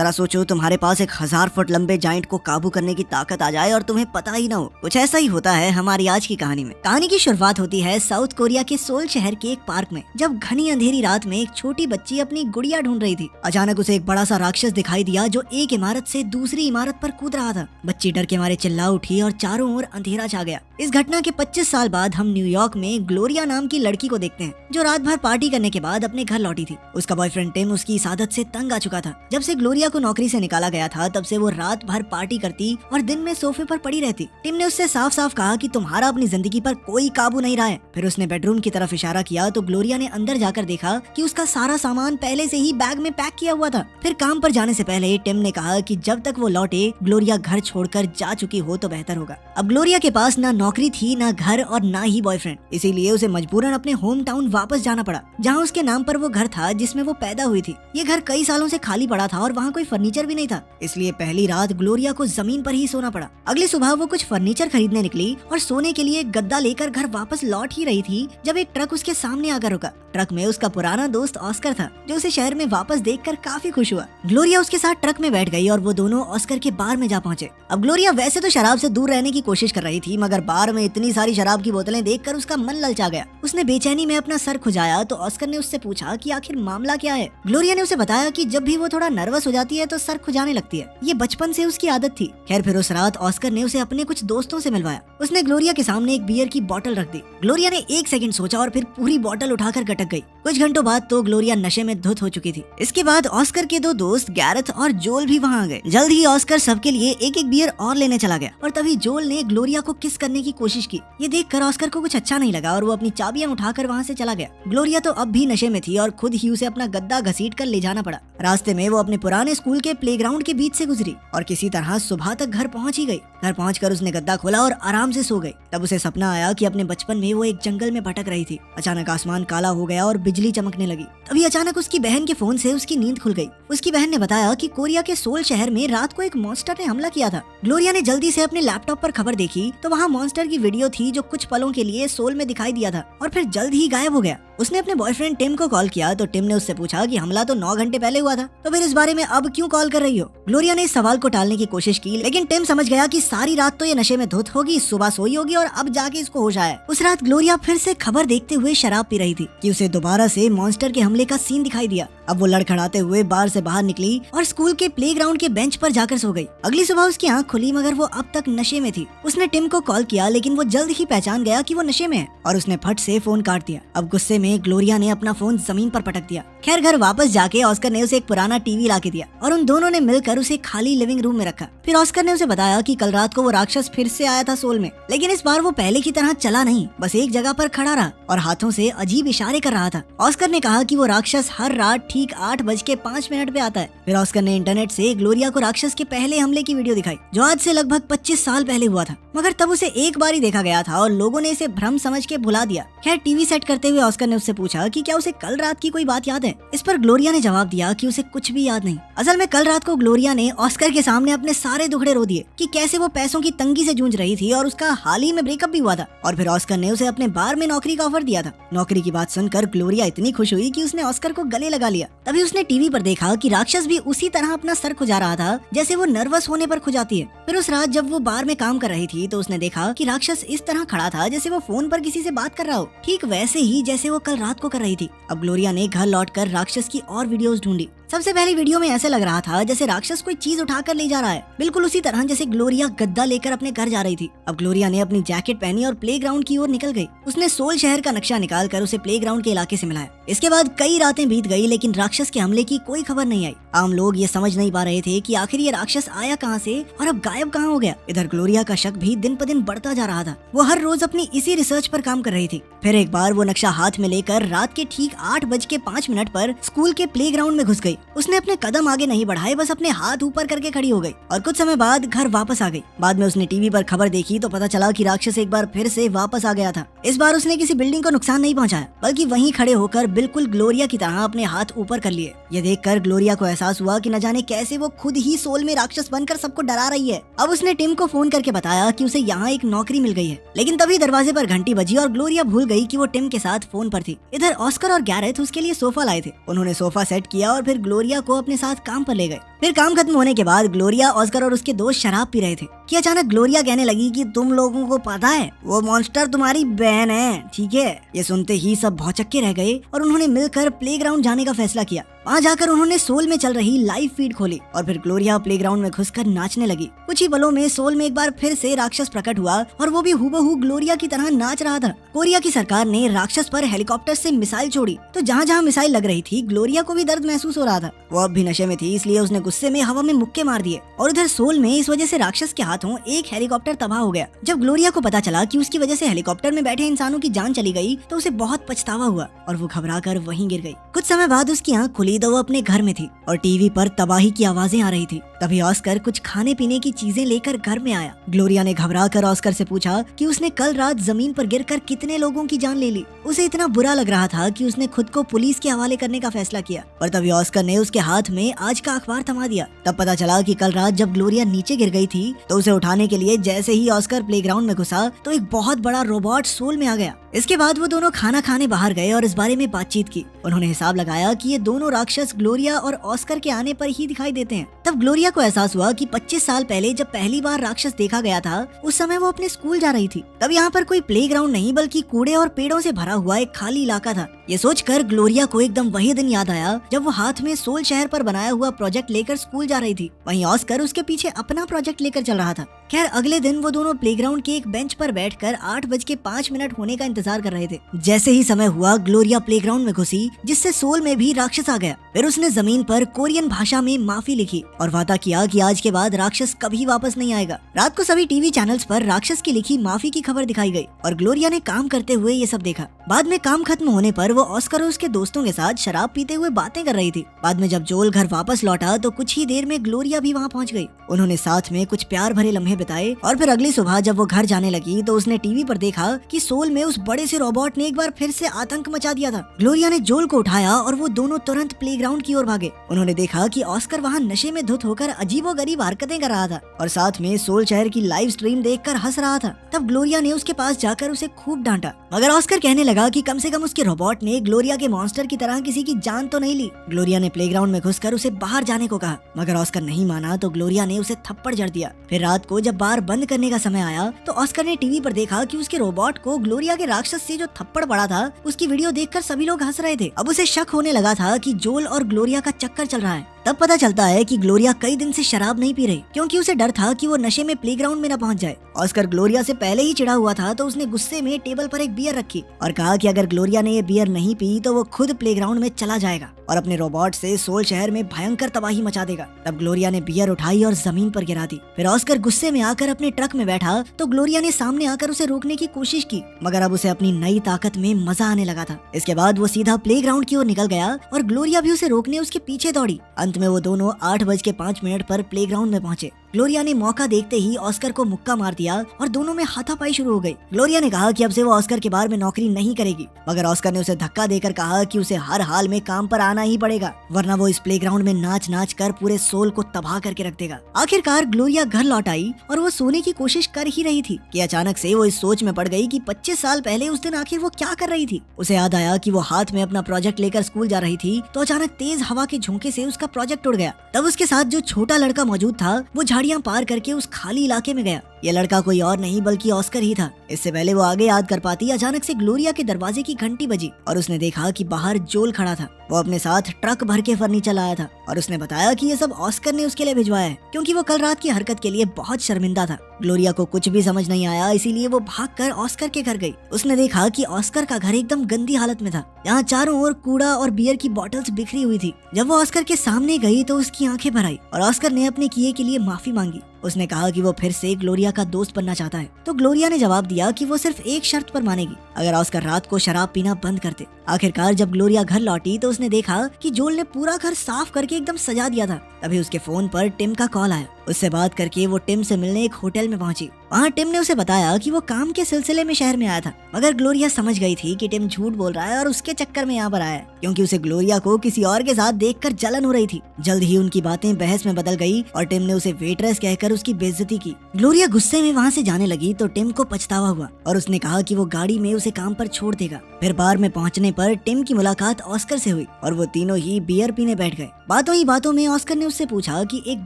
जरा सोचो तुम्हारे पास एक 1000 फुट लंबे जाइंट को काबू करने की ताकत आ जाए और तुम्हें पता ही ना हो। कुछ ऐसा ही होता है हमारी आज की कहानी में। कहानी की शुरुआत होती है साउथ कोरिया के सोल शहर के एक पार्क में, जब घनी अंधेरी रात में एक छोटी बच्ची अपनी गुड़िया ढूंढ रही थी। अचानक उसे एक बड़ा सा राक्षस दिखाई दिया जो एक इमारत से दूसरी इमारत पर कूद रहा था। बच्ची डर के मारे चिल्ला उठी और चारों ओर अंधेरा छा गया। इस घटना के 25 साल बाद हम न्यूयॉर्क में ग्लोरिया नाम की लड़की को देखते हैं, जो रात भर पार्टी करने के बाद अपने घर लौटी थी। उसका बॉयफ्रेंड टिम उसकी इस आदत से तंग आ चुका था। जब से ग्लोरिया को नौकरी से निकाला गया था तब से वो रात भर पार्टी करती और दिन में सोफे पर पड़ी रहती। टिम ने उससे साफ साफ कहा कि तुम्हारा अपनी जिंदगी पर कोई काबू नहीं रहा है। फिर उसने बेडरूम की तरफ इशारा किया तो ग्लोरिया ने अंदर जाकर देखा कि उसका सारा सामान पहले से ही बैग में पैक किया हुआ था। फिर काम पर जाने से पहले टिम ने कहा कि जब तक वो लौटे ग्लोरिया घर छोड़कर जा चुकी हो तो बेहतर होगा। अब ग्लोरिया के पास ना नौकरी थी, ना घर और ना ही बॉयफ्रेंड, इसीलिए उसे मजबूरन अपने होम टाउन वापस जाना पड़ा, जहाँ उसके नाम पर वो घर था जिसमें वो पैदा हुई थी। ये घर कई सालों से खाली पड़ा था और वहाँ कोई फर्नीचर भी नहीं था, इसलिए पहली रात ग्लोरिया को जमीन पर ही सोना पड़ा। अगली सुबह वो कुछ फर्नीचर खरीदने निकली और सोने के लिए गद्दा लेकर घर वापस लौट ही रही थी जब एक ट्रक उसके सामने आकर रुका। ट्रक में उसका पुराना दोस्त ऑस्कर था, जो उसे शहर में वापस देखकर काफी खुश हुआ। ग्लोरिया उसके साथ ट्रक में बैठ गई और वो दोनों ऑस्कर के बार में जा पहुंचे। अब ग्लोरिया वैसे तो शराब से दूर रहने की कोशिश कर रही थी, मगर बार में इतनी सारी शराब की बोतलें देखकर उसका मन ललचा गया। उसने बेचैनी में अपना सर खुजाया तो ऑस्कर ने उससे पूछा कि आखिर मामला क्या है। ग्लोरिया ने उसे बताया कि जब भी वो थोड़ा नर्वस हो जाती है तो सर खुजाने लगती है, ये बचपन से उसकी आदत थी। खैर फिर उस रात ऑस्कर ने उसे अपने कुछ दोस्तों से मिलवाया। उसने ग्लोरिया के सामने एक बियर की बोतल रख दी। ग्लोरिया ने एक सेकंड सोचा और फिर पूरी बोतल उठाकर गटक गई। कुछ घंटों बाद तो ग्लोरिया नशे में धुत हो चुकी थी। इसके बाद ऑस्कर के 2 दोस्त गैरेथ और जोल भी वहाँ आ गए। जल्द ही ऑस्कर सबके लिए एक एक बियर और लेने चला गया और तभी जोल ने ग्लोरिया को किस करने की कोशिश की। ये देखकर ऑस्कर को कुछ अच्छा नहीं लगा और वो अपनी चाबियां उठाकर वहाँ से चला गया। ग्लोरिया तो अब भी नशे में थी और खुद ही उसे अपना गद्दा घसीट कर ले जाना पड़ा। रास्ते में वो अपने पुराने स्कूल के प्लेग्राउंड के बीच से गुजरी और किसी तरह सुबह तक घर पहुंच ही गई। घर पहुंचकर उसने गद्दा खोला और आराम से सो गई। तब उसे सपना आया कि अपने बचपन में वो एक जंगल में भटक रही थी। अचानक आसमान काला हो गया और बिजली चमकने लगी। तभी अचानक उसकी बहन के फोन से उसकी नींद खुल गई। उसकी बहन ने बताया कि कोरिया के सोल शहर में रात को एक मॉन्स्टर ने हमला किया था। ग्लोरिया ने जल्दी से अपने लैपटॉप पर खबर देखी तो वहाँ मॉन्स्टर की वीडियो थी जो कुछ पलों के लिए सोल में दिखाई दिया था और फिर जल्द ही गायब हो गया। उसने अपने बॉयफ्रेंड टिम को कॉल किया तो टिम ने उससे पूछा कि हमला तो 9 घंटे पहले हुआ था, तो फिर इस बारे में अब क्यों कॉल कर रही हो। ग्लोरिया ने इस सवाल को टालने की कोशिश की, लेकिन टिम समझ गया कि सारी रात तो ये नशे में धुत होगी, सुबह सोई होगी और अब जाके इसको होश आया। उस रात ग्लोरिया फिर से खबर देखते हुए शराब पी रही थी कि उसे दोबारा से मॉन्स्टर के हमले का सीन दिखाई दिया। अब वो लड़खड़ाते हुए बार से बाहर निकली और स्कूल के प्लेग्राउंड के बेंच पर जाकर सो गई। अगली सुबह उसकी आंख खुली मगर वो अब तक नशे में थी। उसने टिम को कॉल किया लेकिन वो जल्द ही पहचान गया कि वो नशे में है और उसने फट से फोन काट दिया। अब गुस्से में ग्लोरिया ने अपना फोन जमीन पर पटक दिया। खैर घर वापस जाके ऑस्कर ने उसे एक पुराना टीवी लाके दिया और उन दोनों ने मिलकर उसे खाली लिविंग रूम में रखा। फिर ऑस्कर ने उसे बताया कि कल रात को वो राक्षस फिर से आया था सोल में, लेकिन इस बार वो पहले की तरह चला नहीं, बस एक जगह पर खड़ा रहा और हाथों से अजीब इशारे कर रहा था। ऑस्कर ने कहा कि वो राक्षस हर रात ठीक 8:05 पे आता है। फिर ऑस्कर ने इंटरनेट से ग्लोरिया को राक्षस के पहले हमले की वीडियो दिखाई जो आज से लगभग 25 साल पहले हुआ था, मगर तब उसे एक बार ही देखा गया था और लोगों ने इसे भ्रम समझ के भुला दिया। खैर टीवी सेट करते हुए ऑस्कर ने उससे पूछा कि क्या उसे कल रात की कोई बात याद है। इस पर ग्लोरिया ने जवाब दिया कि उसे कुछ भी याद नहीं। असल में कल रात को ग्लोरिया ने ऑस्कर के सामने अपने सारे दुखड़े रो दिए कि कैसे वो पैसों की तंगी से जूझ रही थी और उसका हाल ही में ब्रेकअप भी हुआ था। और फिर ऑस्कर ने उसे अपने बार में नौकरी का ऑफर दिया था। नौकरी की बात सुनकर ग्लोरिया इतनी खुश हुई कि उसने ऑस्कर को गले लगा लिया। तभी उसने टीवी पर देखा कि राक्षस भी उसी तरह अपना सर खुजा रहा था जैसे वो नर्वस होने पर खुजाती है। फिर उस रात जब वो बार में काम कर रही थी तो उसने देखा कि राक्षस इस तरह खड़ा था जैसे वो फोन पर किसी से बात कर रहा हो, ठीक वैसे ही जैसे वो कल रात को कर रही थी। अब ग्लोरिया ने घर लौटकर राक्षस की और वीडियोस ढूंढी। सबसे पहली वीडियो में ऐसे लग रहा था जैसे राक्षस कोई चीज उठाकर ले जा रहा है, बिल्कुल उसी तरह जैसे ग्लोरिया गद्दा लेकर अपने घर जा रही थी। अब ग्लोरिया ने अपनी जैकेट पहनी और प्लेग्राउंड की ओर निकल गई। उसने सोल शहर का नक्शा निकालकर उसे प्लेग्राउंड के इलाके से मिलाया। इसके बाद कई रातें बीत गई लेकिन राक्षस के हमले की कोई खबर नहीं आई। आम लोग ये समझ नहीं पा रहे थे कि आखिर ये राक्षस आया कहाँ से और अब गायब कहाँ हो गया। इधर ग्लोरिया का शक भी दिन प दिन बढ़ता जा रहा था। वो हर रोज अपनी इसी रिसर्च पर काम कर रही थी। फिर एक बार वो नक्शा हाथ में लेकर रात के ठीक 8:05 पर स्कूल के प्लेग्राउंड में घुस गई। उसने अपने कदम आगे नहीं बढ़ाए, बस अपने हाथ ऊपर करके खड़ी हो गई और कुछ समय बाद घर वापस आ गई। बाद में उसने टीवी पर खबर देखी तो पता चला कि राक्षस एक बार फिर से वापस आ गया था। इस बार उसने किसी बिल्डिंग को नुकसान नहीं पहुंचाया, बल्कि वहीं खड़े होकर बिल्कुल ग्लोरिया की तरह अपने हाथ ऊपर कर लिए। ये देखकर ग्लोरिया को एहसास हुआ कि न जाने कैसे वो खुद ही सोल में राक्षस बनकर सबको डरा रही है। अब उसने टिम को फोन करके बताया कि उसे यहाँ एक नौकरी मिल गई है, लेकिन तभी दरवाजे पर घंटी बजी और ग्लोरिया भूल गई कि वो टिम के साथ फोन पर थी। इधर ऑस्कर और गैरेथ उसके लिए सोफा लाए थे। उन्होंने सोफा सेट किया और फिर ग्लोरिया को अपने साथ काम पर ले गए। फिर काम खत्म होने के बाद ग्लोरिया, ऑस्कर और उसके दोस्त शराब पी रहे थे कि अचानक ग्लोरिया कहने लगी कि तुम लोगों को पता है वो मॉन्स्टर तुम्हारी बहन है, ठीक है। ये सुनते ही सब भौचक्के रह गए और उन्होंने मिलकर प्लेग्राउंड जाने का फैसला किया। वहाँ जाकर उन्होंने सोल में चल रही लाइव फीड खोली और फिर ग्लोरिया प्लेग्राउंड में घुसकर नाचने लगी। कुछ ही पलों में सोल में एक बार फिर से राक्षस प्रकट हुआ और वो भी हूबहू ग्लोरिया की तरह नाच रहा था। कोरिया की सरकार ने राक्षस पर हेलीकॉप्टर से मिसाइल छोड़ी तो जहाँ जहाँ मिसाइल लग रही थी ग्लोरिया को भी दर्द महसूस हो रहा था। वो अब भी नशे में थी, इसलिए उसने गुस्से में हवा में मुक्के मार दिए और उधर सोल में इस वजह से राक्षस के हाथों एक हेलीकॉप्टर तबाह हो गया। जब ग्लोरिया को पता चला कि उसकी वजह से हेलीकॉप्टर में बैठे इंसानों की जान चली गई तो उसे बहुत पछतावा हुआ और वो घबराकर वहीं गिर गई। कुछ समय बाद उसकी आंख खुली तो वो अपने घर में थी और टीवी पर तबाही की आवाजें आ रही थी। तभी ऑस्कर कुछ खाने पीने की चीजें लेकर घर में आया। ग्लोरिया ने घबराकर ऑस्कर से पूछा कि उसने कल रात जमीन पर गिरकर कितने लोगों की जान ले ली। उसे इतना बुरा लग रहा था कि उसने खुद को पुलिस के हवाले करने का फैसला किया। पर तभी ऑस्कर ने उसके हाथ में आज का अखबार थमा दिया। तब पता चला कि कल रात जब ग्लोरिया नीचे गिर गई थी तो उसे उठाने के लिए जैसे ही ऑस्कर प्लेग्राउंड में घुसा तो एक बहुत बड़ा रोबोट सोल में आ गया। इसके बाद वो दोनों खाना खाने बाहर गए और इस बारे में बातचीत की। उन्होंने हिसाब लगाया कि ये दोनों राक्षस ग्लोरिया और ऑस्कर के आने पर ही दिखाई देते हैं। तब ग्लोरिया को एहसास हुआ कि 25 साल पहले जब पहली बार राक्षस देखा गया था उस समय वो अपने स्कूल जा रही थी। तब यहाँ पर कोई प्लेग्राउंड नहीं बल्कि कूड़े और पेड़ों से भरा हुआ एक खाली इलाका था। ये सोचकर ग्लोरिया को एकदम वही दिन याद आया जब वो हाथ में सोल शहर पर बनाया हुआ प्रोजेक्ट लेकर स्कूल जा रही थी। वहीं ऑस्कर उसके पीछे अपना प्रोजेक्ट लेकर चल रहा था। खैर अगले दिन वो दोनों प्लेग्राउंड के एक बेंच पर बैठकर 8:05 होने का इंतजार कर रहे थे। जैसे ही समय हुआ ग्लोरिया प्लेग्राउंड में घुसी जिससे सोल में भी राक्षस आ गया। फिर उसने जमीन पर कोरियन भाषा में माफी लिखी और वादा किया कि आज के बाद राक्षस कभी वापस नहीं आएगा। रात को सभी टीवी चैनल्स पर राक्षस की लिखी माफी की खबर दिखाई गई और ग्लोरिया ने काम करते हुए ये सब देखा। बाद में काम खत्म होने पर वो ऑस्कर और उसके दोस्तों के साथ शराब पीते हुए बातें कर रही थी। बाद में जब जोल घर वापस लौटा तो कुछ ही देर में ग्लोरिया भी वहाँ पहुँच गई। उन्होंने साथ में कुछ प्यार भरे लम्हे बिताए और फिर अगली सुबह जब वो घर जाने लगी तो उसने टीवी पर देखा कि सोल में उस बड़े से रोबोट ने एक बार फिर से आतंक मचा दिया था। ग्लोरिया ने जोल को उठाया और वो दोनों तुरंत प्लेग्राउंड की ओर भागे। उन्होंने देखा कि ऑस्कर वहाँ नशे में धुत होकर अजीबोगरीब हरकतें कर रहा था और साथ में सोल शहर की लाइव स्ट्रीम देखकर हंस रहा था। तब ग्लोरिया ने उसके पास जाकर उसे खूब डांटा मगर ऑस्कर कहने लगा कि कम से कम उसके रोबोट ने ग्लोरिया के मॉन्स्टर की तरह किसी की जान तो नहीं ली। ग्लोरिया ने प्लेग्राउंड में घुसकर उसे बाहर जाने को कहा मगर ऑस्कर नहीं माना तो ग्लोरिया ने उसे थप्पड़ जड़ दिया। फिर रात को जब बार बंद करने का समय आया तो ऑस्कर ने टीवी पर देखा कि उसके रोबोट को ग्लोरिया के राक्षस से जो थप्पड़ पड़ा था उसकी वीडियो देखकर सभी लोग हंस रहे थे। अब उसे शक होने लगा था कि जोल और ग्लोरिया का चक्कर चल रहा है। तब पता चलता है कि ग्लोरिया कई दिन से शराब नहीं पी रही क्योंकि उसे डर था कि वो नशे में प्लेग्राउंड में न पहुंच जाए। ऑस्कर ग्लोरिया से पहले ही चिढ़ा हुआ था तो उसने गुस्से में टेबल पर एक बियर रखी और कहा कि अगर ग्लोरिया ने ये बियर नहीं पी तो वो खुद प्लेग्राउंड में चला जाएगा और अपने रोबोट से सोल शहर में भयंकर तबाही मचा देगा। तब ग्लोरिया ने बियर उठाई और जमीन पर गिरा दी। फिर ऑस्कर गुस्से में आकर अपने ट्रक में बैठा तो ग्लोरिया ने सामने आकर उसे रोकने की कोशिश की मगर अब उसे अपनी नई ताकत में मजा आने लगा था। इसके बाद वो सीधा प्लेग्राउंड की ओर निकल गया और ग्लोरिया भी उसे रोकने उसके पीछे दौड़ी। अंत में वो दोनों 8:05 पर प्लेग्राउंड में पहुंचे। ग्लोरिया ने मौका देखते ही ऑस्कर को मुक्का मार दिया और दोनों में हाथापाई शुरू हो गई। ग्लोरिया ने कहा कि अब से वो ऑस्कर के बार में नौकरी नहीं करेगी मगर ऑस्कर ने उसे धक्का देकर कहा कि उसे हर हाल में काम पर आना ही पड़ेगा वरना वो इस प्लेग्राउंड में नाच नाच कर पूरे सोल को तबाह करके रख देगा। आखिरकार ग्लोरिया घर लौट आई और वो सोने की कोशिश कर ही रही थी कि अचानक से वो इस सोच में पड़ गई कि 25 साल पहले उस दिन आखिर वो क्या कर रही थी। उसे याद आया कि वो हाथ में अपना प्रोजेक्ट लेकर स्कूल जा रही थी तो अचानक तेज हवा के झोंके से उसका प्रोजेक्ट उड़ गया। तब उसके साथ जो छोटा लड़का मौजूद था वो झाड़ियां पार करके उस खाली इलाके में गया। ये लड़का कोई और नहीं बल्कि ऑस्कर ही था। इससे पहले वो आगे याद कर पाती अचानक से ग्लोरिया के दरवाजे की घंटी बजी और उसने देखा कि बाहर जोल खड़ा था। वो अपने साथ ट्रक भर के फर्नीचर लाया था और उसने बताया कि ये सब ऑस्कर ने उसके लिए भिजवाया है क्योंकि वो कल रात की हरकत के लिए बहुत शर्मिंदा था। ग्लोरिया को कुछ भी समझ नहीं आया इसीलिए वो भागकर ऑस्कर के घर गई। उसने देखा कि ऑस्कर का घर एकदम गंदी हालत में था। यहाँ चारों ओर कूड़ा और बियर की बोतल्स बिखरी हुई थी। जब वो ऑस्कर के सामने गई तो उसकी आंखें भर आई और ऑस्कर ने अपने किए के लिए माफी मांगी। उसने कहा कि वो फिर से ग्लोरिया का दोस्त बनना चाहता है तो ग्लोरिया ने जवाब दिया कि वो सिर्फ एक शर्त पर मानेगी, अगर ऑस्कर रात को शराब पीना बंद कर दे। आखिरकार जब ग्लोरिया घर लौटी तो उसने देखा कि जोल ने पूरा घर साफ करके एकदम सजा दिया था। तभी उसके फोन पर टिम का कॉल आया। उससे बात करके वो टिम से मिलने एक होटल में पहुंची। वहाँ टिम ने उसे बताया कि वो काम के सिलसिले में शहर में आया था, मगर ग्लोरिया समझ गई थी कि टिम झूठ बोल रहा है और उसके चक्कर में यहाँ पर आया है, क्योंकि उसे ग्लोरिया को किसी और के साथ देखकर जलन हो रही थी। जल्द ही उनकी बातें बहस में बदल गई और टिम ने उसे वेटरेस कहकर उसकी बेइज्जती की। ग्लोरिया गुस्से में वहाँ से जाने लगी तो टिम को पछतावा हुआ और उसने कहा कि वो गाड़ी में उसे काम पर छोड़ देगा। फिर बार में पहुँचने पर टिम की मुलाकात ऑस्कर से हुई और वो तीनों ही बियर पीने बैठ गए। बातों ही बातों में ऑस्कर ने उससे पूछा कि एक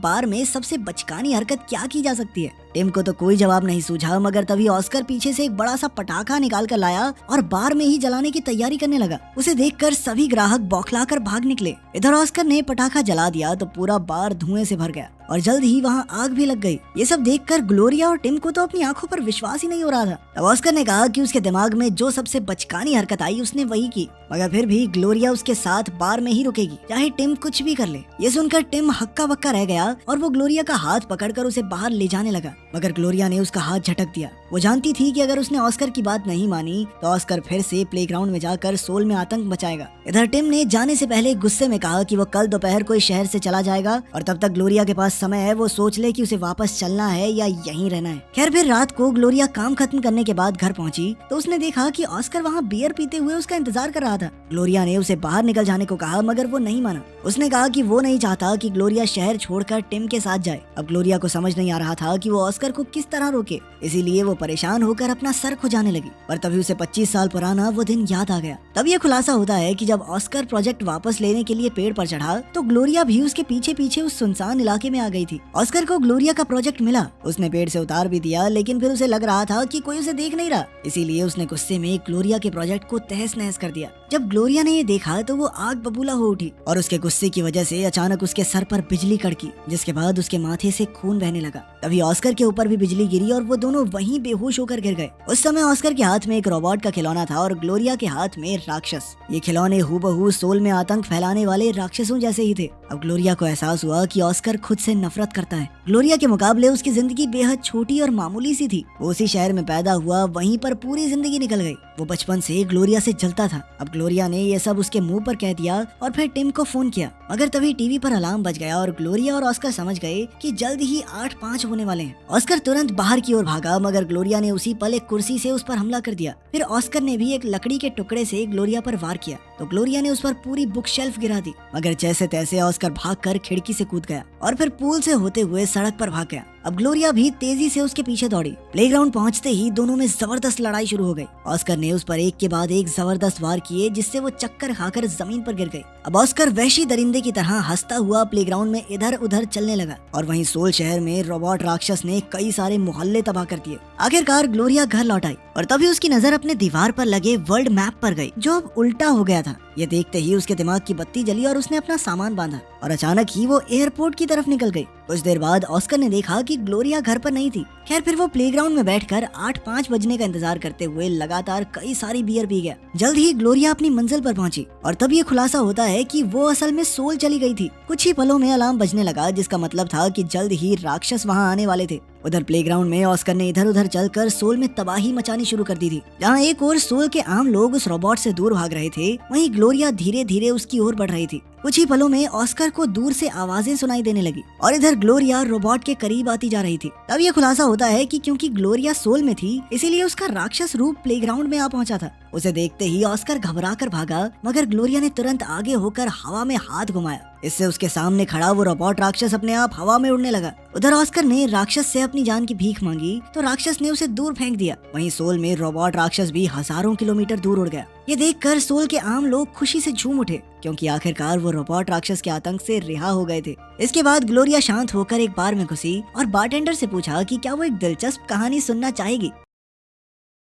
बार में सबसे बचकानी हरकत क्या की जा सकती है। टिम को तो कोई जवाब नहीं सूझा, मगर तभी ऑस्कर पीछे से एक बड़ा सा पटाखा निकाल कर लाया और बार में ही जलाने की तैयारी करने लगा। उसे देखकर सभी ग्राहक बौखलाकर भाग निकले। इधर ऑस्कर ने पटाखा जला दिया तो पूरा बार धुएं से भर गया और जल्द ही वहाँ आग भी लग गई। ये सब देखकर ग्लोरिया और टिम को तो अपनी आंखों पर विश्वास ही नहीं हो रहा था। तब ऑस्कर ने कहा कि उसके दिमाग में जो सबसे बचकानी हरकत आई उसने वही की, मगर फिर भी ग्लोरिया उसके साथ बार में ही रुकेगी, चाहे टिम कुछ भी कर ले। ये सुनकर टिम हक्का बक्का रह गया और वो ग्लोरिया का हाथ पकड़कर उसे बाहर ले जाने लगा, मगर ग्लोरिया ने उसका हाथ झटक दिया। वो जानती थी कि अगर उसने ऑस्कर की बात नहीं मानी तो ऑस्कर फिर से प्लेग्राउंड में जाकर सोल में आतंक मचाएगा। इधर टिम ने जाने से पहले गुस्से में कहा कि वो कल दोपहर को इस शहर से चला जाएगा और तब तक ग्लोरिया के पास समय है, वो सोच ले कि उसे वापस चलना है या यहीं रहना है। खैर फिर रात को ग्लोरिया काम खत्म करने के बाद घर पहुंची तो उसने देखा कि ऑस्कर वहाँ बियर पीते हुए उसका इंतजार कर रहा था। ग्लोरिया ने उसे बाहर निकल जाने को कहा, मगर वो नहीं माना। उसने कहा कि वो नहीं चाहता कि ग्लोरिया शहर छोड़कर टिम के साथ जाए। अब ग्लोरिया को समझ नहीं आ रहा था कि वो ऑस्कर को किस तरह रोके, इसीलिए वो परेशान होकर अपना सर खुजाने लगी। पर तभी उसे 25 साल पुराना वो दिन याद आ गया। तब ये खुलासा होता है कि जब ऑस्कर प्रोजेक्ट वापस लेने के लिए पेड़ पर चढ़ा तो ग्लोरिया भी उसके पीछे पीछे उस सुनसान इलाके में आ गई थी। ऑस्कर को ग्लोरिया का प्रोजेक्ट मिला, उसने पेड़ से उतार भी दिया, लेकिन फिर उसे लग रहा था कि कोई उसे देख नहीं रहा, इसीलिए उसने गुस्से में ग्लोरिया के प्रोजेक्ट को तहस नहस कर दिया। जब ग्लोरिया ने ये देखा तो वो आग बबूला हो उठी और उसके गुस्से की वजह से अचानक उसके सर पर बिजली कड़की, जिसके बाद उसके माथे से खून बहने लगा। तभी ऑस्कर के ऊपर भी बिजली गिरी और वो दोनों वहीं बेहोश होकर गिर गए। उस समय ऑस्कर के हाथ में एक रोबोट का खिलौना था और ग्लोरिया के हाथ में राक्षस। ये खिलौने हूबहू सोल में आतंक फैलाने वाले राक्षसों जैसे ही थे। अब ग्लोरिया को एहसास हुआ कि ऑस्कर खुद से नफरत करता है। ग्लोरिया के मुकाबले उसकी जिंदगी बेहद छोटी और मामूली सी थी। वो उसी शहर में पैदा हुआ, वहीं पर पूरी जिंदगी निकल गई। वो बचपन से ग्लोरिया से जलता था। अब ग्लोरिया ने ये सब उसके मुंह पर कह दिया और फिर टिम को फोन किया, मगर तभी टीवी पर अलार्म बज गया और ग्लोरिया और ऑस्कर समझ गए कि जल्द ही 8-5 होने वाले हैं। ऑस्कर तुरंत बाहर की ओर भागा, मगर ग्लोरिया ने उसी पल एक कुर्सी से उस पर हमला कर दिया। फिर ऑस्कर ने भी एक लकड़ी के टुकड़े से ग्लोरिया पर वार किया तो ग्लोरिया ने उस पर पूरी बुक शेल्फ गिरा दी, मगर जैसे तैसे ऑस्कर भागकर खिड़की से कूद गया और फिर पूल से होते हुए सड़क पर भाग गया। अब ग्लोरिया भी तेजी से उसके पीछे दौड़ी। प्लेग्राउंड पहुंचते ही दोनों में जबरदस्त लड़ाई शुरू हो गई। ऑस्कर ने उस पर एक के बाद एक जबरदस्त वार किए, जिससे वो चक्कर खाकर जमीन पर गिर गई। अब ऑस्कर वहशी दरिंदे की तरह हंसता हुआ प्लेग्राउंड में इधर उधर चलने लगा और वहीं सोल शहर में रोबोट राक्षस ने कई सारे मोहल्ले तबाह कर दिए। आखिरकार ग्लोरिया घर लौट आई और तभी उसकी नजर अपने दीवार पर लगे वर्ल्ड मैप पर गई, जो अब उल्टा हो गया था। ये देखते ही उसके दिमाग की बत्ती जली और उसने अपना सामान बांधा और अचानक ही वो एयरपोर्ट की तरफ निकल गई। कुछ देर बाद ऑस्कर ने देखा कि ग्लोरिया घर पर नहीं थी। खैर फिर वो प्लेग्राउंड में बैठकर 8-5 बजने का इंतजार करते हुए लगातार कई सारी बियर पी गया। जल्द ही ग्लोरिया अपनी मंजिल पर पहुंची और तब ये खुलासा होता है कि वो असल में सोल चली गई थी। कुछ ही पलों में अलार्म बजने लगा, जिसका मतलब था कि जल्द ही राक्षस वहां आने वाले थे। उधर प्लेग्राउंड में ऑस्कर ने इधर उधर चलकर सोल में तबाही मचानी शुरू कर दी थी। जहाँ एक ओर सोल के आम लोग उस रोबोट से दूर भाग रहे थे, वहीं ग्लोरिया धीरे धीरे उसकी ओर बढ़ रही थी। कुछ ही पलों में ऑस्कर को दूर से आवाजें सुनाई देने लगी और इधर ग्लोरिया रोबोट के करीब आती जा रही थी। तब ये खुलासा होता है कि क्योंकि ग्लोरिया सोल में थी, इसीलिए उसका राक्षस रूप प्लेग्राउंड में आ पहुंचा था। उसे देखते ही ऑस्कर घबराकर भागा, मगर ग्लोरिया ने तुरंत आगे होकर हवा में हाथ घुमाया। इससे उसके सामने खड़ा वो रोबोट राक्षस अपने आप हवा में उड़ने लगा। उधर ऑस्कर ने राक्षस से अपनी जान की भीख मांगी तो राक्षस ने उसे दूर फेंक दिया। वहीं सोल में रोबोट राक्षस भी हजारों किलोमीटर दूर उड़ गया। ये देखकर सोल के आम लोग खुशी से झूम उठे, क्योंकि आखिरकार वो रोबोट राक्षस के आतंक से रिहा हो गए थे। इसके बाद ग्लोरिया शांत होकर एक बार में घुसी और बारटेंडर से पूछा कि क्या वो एक दिलचस्प कहानी सुनना चाहेगी।